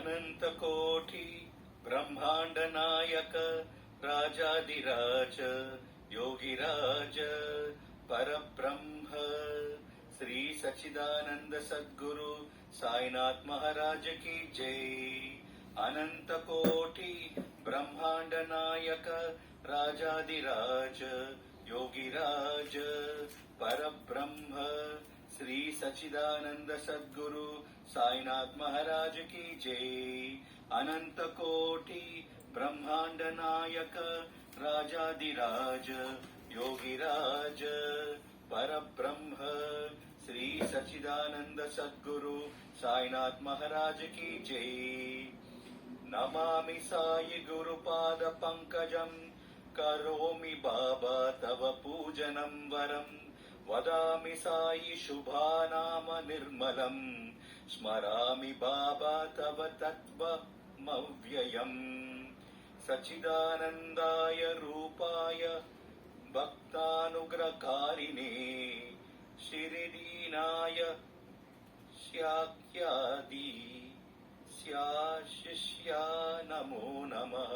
अनंतकोटी ब्रह्मांड नायक राजाधिराज योगिराज परब्रह्म श्री सच्चिदानंद सद्गुरु साईनाथ महाराज की जय। अनंत कोटि ब्रह्मांड नायक राजाधिराज योगिराज परब्रह्म श्री सच्चिदानंद सद्गुरु साईनाथ महाराज की जय। अनंत कोटि ब्रह्मांड नायक राजाधिराज योगिराज परब्रह्म श्री सच्चिदानंद सद्गुरु साईनाथ महाराज की जय। नमामि साई गुरुपाद पंकजं करोमि बाबा तव पूजनं वरं वदामि साई शुभानाम निर्मलं स्मरामि बाबा तव तत्त्वमव्ययम्। सच्चिदानन्दाय रूपाय भक्तानुग्रहकारिणे शिरिडीनाय शाक्यादि शिष्या नमो नमः।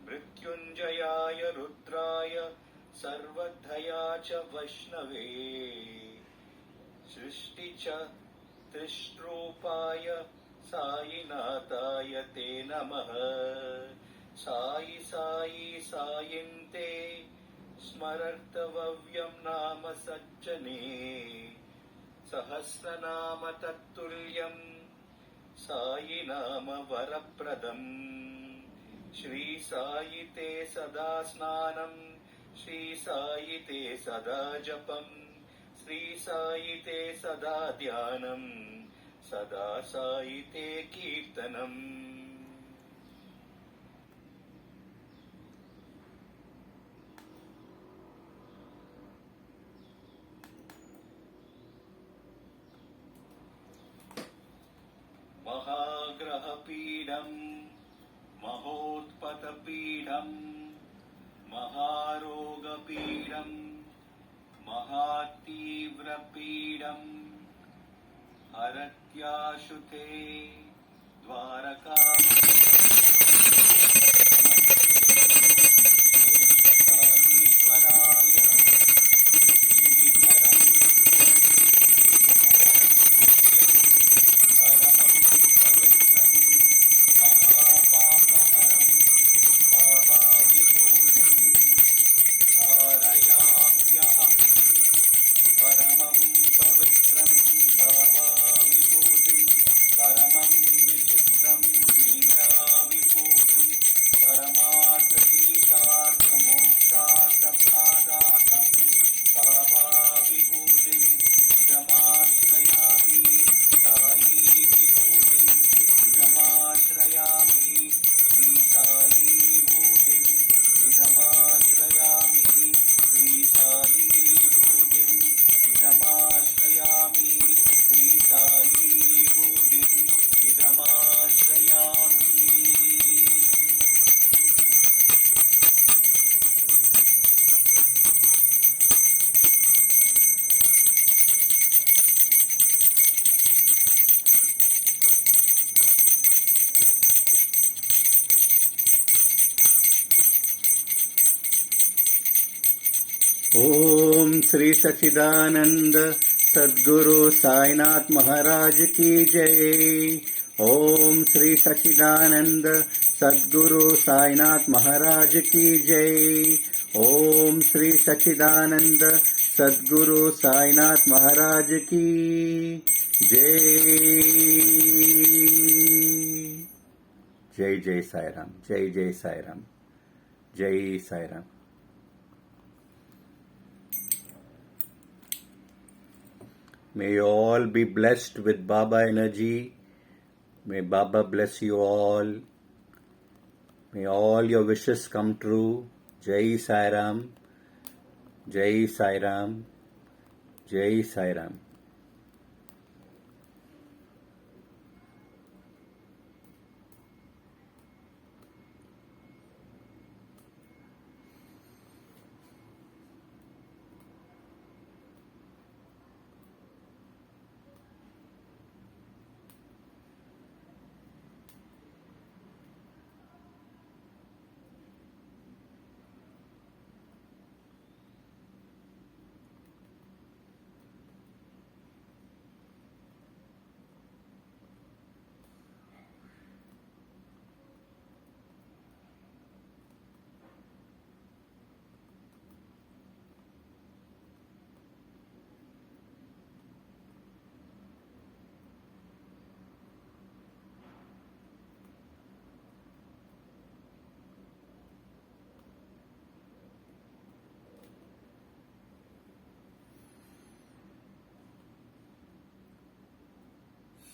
मृत्युंजयाय रुद्राय सर्वधया च वैष्णवे सृष्टि च त्रिष्ट्रूपाय साईनाथाय ते नमः। साई साई सायन्ते स्मरतव्यं नाम सज्जने सहस्रनाम तत्तुल्यं साई नाम वरप्रदम्। श्री साई ते सदा स्नानं श्री साई ते सदा जपं श्री साई ते सदा ध्यानं सदा साई ते कीर्तनम्। महाग्रहपीडं महोत्पतपीडं महारोगपीडं महातीव्रपीडं हरत्याशुते द्वारकामीश्वराय ओम श्री सच्चिदानंद सद्गुरु साईनाथ महाराज की जय। ओम श्री सच्चिदानंद सद्गुरु साईनाथ महाराज की जय। ओम श्री सच्चिदानंद सद्गुरु साईनाथ महाराज की जय। जय जय साईराम, जय जय साईराम, जय Sairam. May you all be blessed with Baba energy. May Baba bless you all. May all your wishes come true. Jai Sai Ram. Jai Sai Ram. Jai Sai Ram.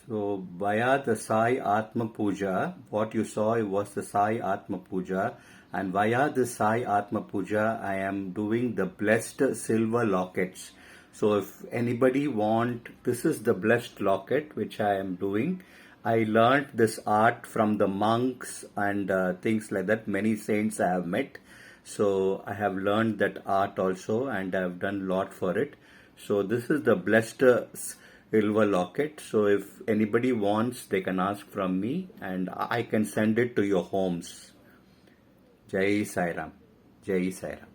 So via the Sai Atma Puja, what you saw was the Sai Atma Puja, and via the Sai Atma Puja, I am doing the blessed silver lockets. So if anybody this is the blessed locket which I am doing. I learned this art from the monks and things like that. Many saints I have met. So I have learned that art also, and I have done a lot for it. So this is the blessed silver locket. So if anybody wants, they can ask from me, and I can send it to your homes. Jai Sai Ram. Jai Sai Ram.